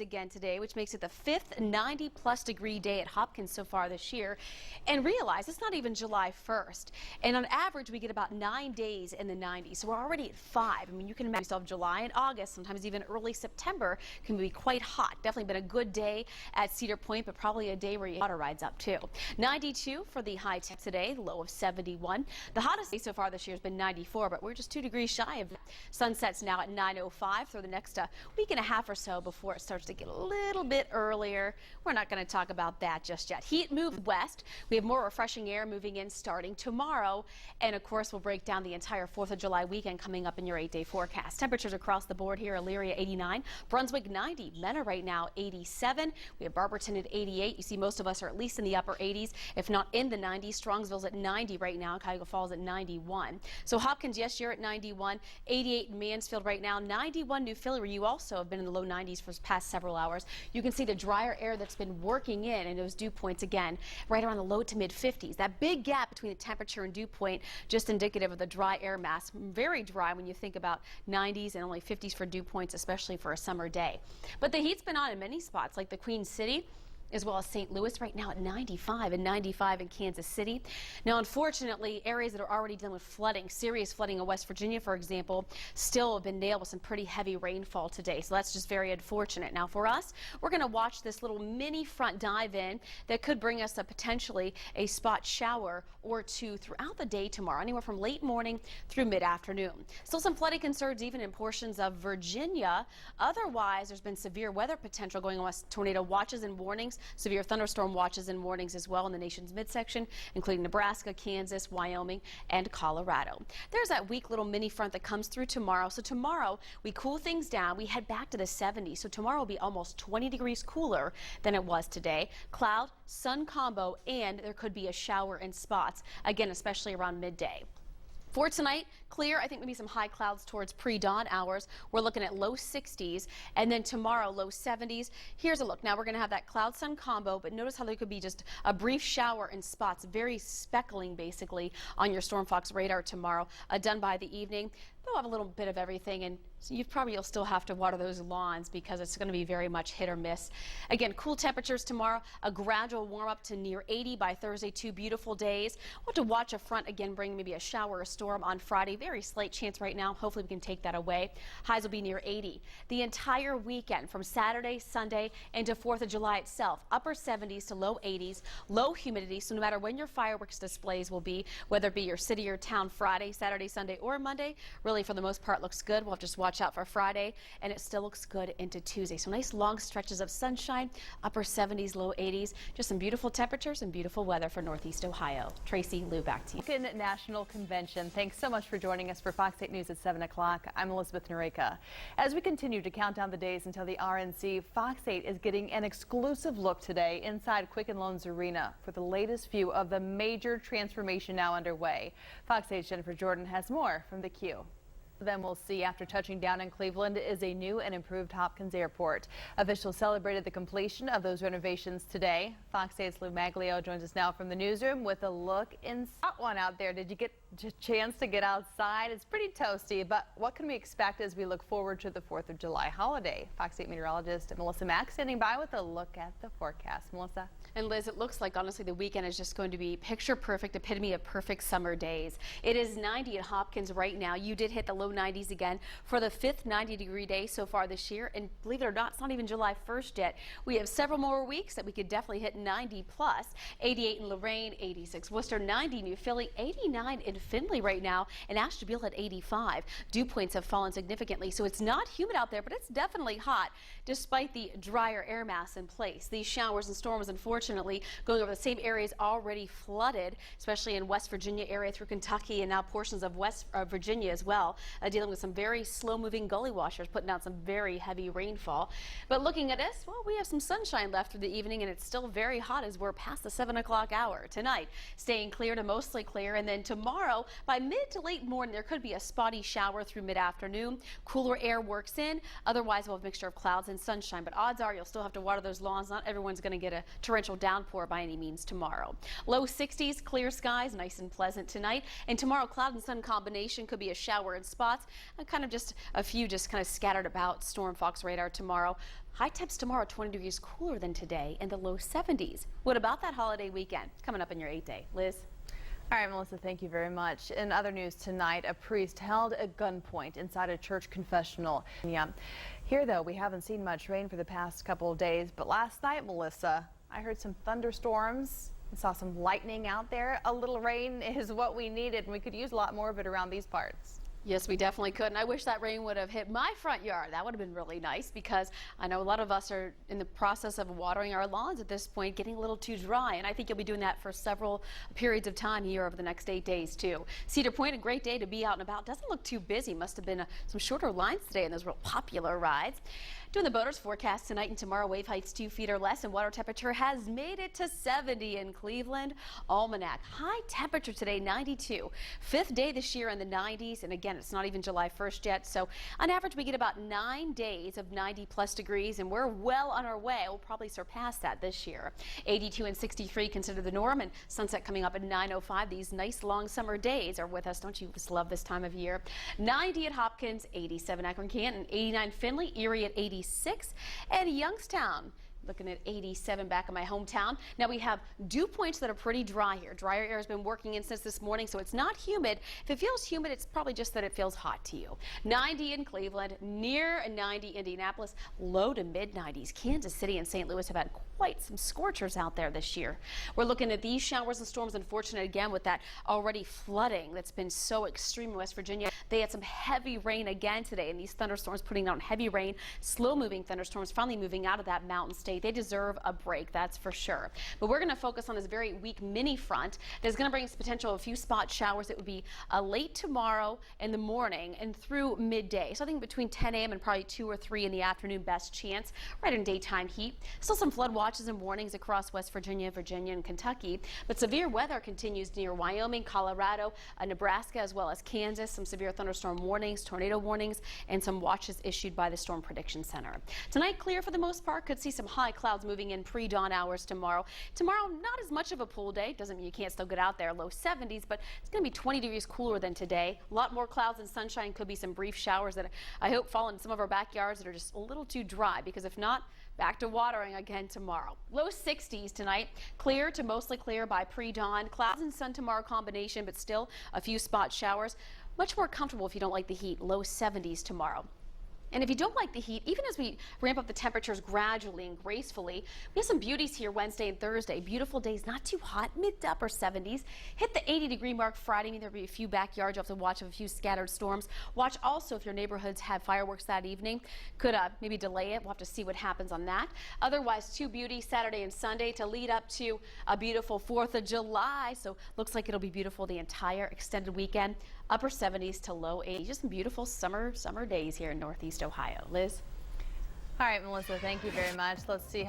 again today, which makes it the fifth 90-plus degree day at Hopkins so far this year. And realize it's not even July 1st. And on average, we get about 9 days in the 90s. So we're already at 5. I mean, you can imagine yourself July and August, sometimes even early September, can be quite hot. Definitely been a good day at Cedar Point, but probably a day where your water rides up too. 92 for the high temp today, low of 71. The hottest day so far this year has been 94, but we're just 2 degrees shy of sunsets now at 9:05 for the next week and a half or so before it starts to get a little bit earlier. We're not going to talk about that just yet. Heat moved west. We have more refreshing air moving in starting tomorrow. And of course, we'll break down the entire 4th of July weekend coming up in your 8-day forecast. Temperatures across the board here: Elyria 89, Brunswick 90, Mena right now 87. We have Barberton at 88. You see most of us are at least in the upper 80s, if not in the 90s. Strongsville's at 90 right now. Cuyahoga Falls at 91. So Hopkins, yes, you're at 91. 88 in Mansfield right now. 91 New Philly, where you also have been in the low 90s for the past several hours. You can see the drier air that's been working in, and those dew points again right around the low to mid 50s. That big gap between the temperature and dew point just indicative of the dry air mass. Very dry when you think about 90s and only 50s for dew points, especially for a summer day. But the heat's been on in many spots, like the Queen City, as well as St. Louis right now at 95 and 95 in Kansas City. Now, unfortunately, areas that are already dealing with flooding, serious flooding in West Virginia, for example, still have been nailed with some pretty heavy rainfall today. So that's just very unfortunate. Now, for us, we're going to watch this little mini front dive in that could bring us potentially a spot shower or two throughout the day tomorrow, anywhere from late morning through mid-afternoon. Still some flooding concerns even in portions of Virginia. Otherwise, there's been severe weather potential going on, tornado watches and warnings. Severe thunderstorm watches and warnings as well in the nation's midsection, including Nebraska, Kansas, Wyoming, and Colorado. There's that weak little mini front that comes through tomorrow. So tomorrow we cool things down. We head back to the 70s. So tomorrow will be almost 20 degrees cooler than it was today. Cloud, sun combo, and there could be a shower in spots, again, especially around midday. For tonight, clear. I think maybe some high clouds towards pre-dawn hours. We're looking at low 60s, and then tomorrow low 70s. Here's a look. Now we're going to have that cloud-sun combo, but notice how there could be just a brief shower in spots, very speckling basically on your StormFox radar tomorrow. Done by the evening. We'll have a little bit of everything, and so you'll still have to water those lawns because it's going to be very much hit or miss. Again, cool temperatures tomorrow, a gradual warm up to near 80 by Thursday. 2 beautiful days. We'll have to watch a front again bring maybe a shower or storm on Friday. Very slight chance right now. Hopefully we can take that away. Highs will be near 80. The entire weekend from Saturday, Sunday into 4th of July itself, upper 70s to low 80s, low humidity. So no matter when your fireworks displays will be, whether it be your city or town Friday, Saturday, Sunday, or Monday, really for the most part looks good. We'll have to just watch out for Friday, and it still looks good into Tuesday. So nice long stretches of sunshine, upper 70s, low 80s. Just some beautiful temperatures and beautiful weather for Northeast Ohio. Tracy, Lou, back to you. National Convention. Thanks so much for joining us for Fox 8 News at 7 o'clock. I'm Elizabeth Nareka. As we continue to count down the days until the RNC, Fox 8 is getting an exclusive look today inside Quicken Loans Arena for the latest view of the major transformation now underway. Fox 8's Jennifer Jordan has more from the Q. Then we'll see after touching down in Cleveland is a new and improved Hopkins Airport. Officials celebrated the completion of those renovations today. Fox 8's Lou Maglio joins us now from the newsroom with a look inside. Hot one out there. Did you get a chance to get outside? It's pretty toasty, but what can we expect as we look forward to the 4th of July holiday? Fox 8 meteorologist Melissa Mack standing by with a look at the forecast. Melissa? And Liz, it looks like honestly the weekend is just going to be picture perfect, epitome of perfect summer days. It is 90 at Hopkins right now. You did hit the low 90s again for the 5th 90-degree day so far this year. And believe it or not, it's not even July 1st yet. We have several more weeks that we could definitely hit 90 plus. 88 in Lorain, 86 Worcester, 90 New Philly, 89 in Findlay right now, and Ashtabula at 85. Dew points have fallen significantly, so it's not humid out there, but it's definitely hot despite the drier air mass in place. These showers and storms, unfortunately, going over the same areas already flooded, especially in West Virginia area through Kentucky and now portions of West Virginia as well, dealing with some very slow-moving gully washers, putting out some very heavy rainfall. But looking at us, well, we have some sunshine left through the evening, and it's still very hot as we're past the 7 o'clock hour. Tonight, staying clear to mostly clear, and then tomorrow, by mid to late morning, there could be a spotty shower through mid-afternoon. Cooler air works in. Otherwise, we'll have a mixture of clouds and and sunshine, but odds are you'll still have to water those lawns. Not everyone's going to get a torrential downpour by any means tomorrow. Low 60s, clear skies, nice and pleasant tonight. And tomorrow, cloud and sun combination could be a shower in spots, and kind of just a few just kind of scattered about storm fox radar tomorrow. High temps tomorrow 20 degrees cooler than today in the low 70s. What about that holiday weekend coming up in your 8th day? Liz? All right, Melissa, thank you very much. In other news tonight, a priest held at gunpoint inside a church confessional. Yeah. Here, though, we haven't seen much rain for the past couple of days, but last night, Melissa, I heard some thunderstorms and saw some lightning out there. A little rain is what we needed, and we could use a lot more of it around these parts. Yes, we definitely could, and I wish that rain would have hit my front yard. That would have been really nice, because I know a lot of us are in the process of watering our lawns at this point, getting a little too dry, and I think you'll be doing that for several periods of time here over the next 8 days too. Cedar Point, a great day to be out and about. Doesn't look too busy. Must have been some shorter lines today in those real popular rides. Doing the boaters forecast tonight and tomorrow, wave heights 2 feet or less, and water temperature has made it to 70 in Cleveland. Almanac, high temperature today, 92. 5th day this year in the 90s, and again, it's not even July 1st yet, so on average we get about 9 days of 90+ degrees, and we're well on our way. We'll probably surpass that this year. 82 and 63 consider the norm, and sunset coming up at 9:05. These nice long summer days are with us. Don't you just love this time of year? 90 at Hopkins, 87 Akron Canton, 89 Findlay, Erie at 86, and Youngstown looking at 87 back in my hometown. Now we have dew points that are pretty dry here. Drier air has been working in since this morning, so it's not humid. If it feels humid, it's probably just that it feels hot to you. 90 in Cleveland, near 90 Indianapolis, low to mid 90s. Kansas City and St. Louis have had quite some scorchers out there this year. We're looking at these showers and storms. Unfortunate again with that already flooding that's been so extreme in West Virginia. They had some heavy rain again today, and these thunderstorms putting down heavy rain, slow moving thunderstorms finally moving out of that mountain state. They deserve a break, that's for sure. But we're going to focus on this very weak mini front that's going to bring us potential a few spot showers. It would be late tomorrow in the morning and through midday. So I think between 10 a.m. and probably 2 or 3 in the afternoon, best chance right in daytime heat. Still some flood watches and warnings across West Virginia, and Kentucky. But severe weather continues near Wyoming, Colorado, Nebraska, as well as Kansas. Some severe thunderstorm warnings, tornado warnings, and some watches issued by the Storm Prediction Center. Tonight, clear for the most part. Could see some high clouds moving in pre-dawn hours tomorrow. Tomorrow, not as much of a pool day. Doesn't mean you can't still get out there. Low 70s, but it's going to be 20 degrees cooler than today. A lot more clouds and sunshine. Could be some brief showers that I hope fall in some of our backyards that are just a little too dry, because if not, back to watering again tomorrow. Low 60s tonight, clear to mostly clear by pre-dawn. Clouds and sun tomorrow combination, but still a few spot showers. Much more comfortable if you don't like the heat. Low 70s tomorrow. And if you don't like the heat, even as we ramp up the temperatures gradually and gracefully, we have some beauties here Wednesday and Thursday. Beautiful days, not too hot, mid to upper 70s. Hit the 80-degree mark Friday. There'll be a few backyards. You'll have to watch a few scattered storms. Watch also if your neighborhoods have fireworks that evening. Could maybe delay it. We'll have to see what happens on that. Otherwise, two beauties Saturday and Sunday to lead up to a beautiful 4th of July. So looks like it'll be beautiful the entire extended weekend. Upper 70s to low 80s. Just some beautiful summer days here in Northeast Ohio. Liz? All right, Melissa, thank you very much. Let's see.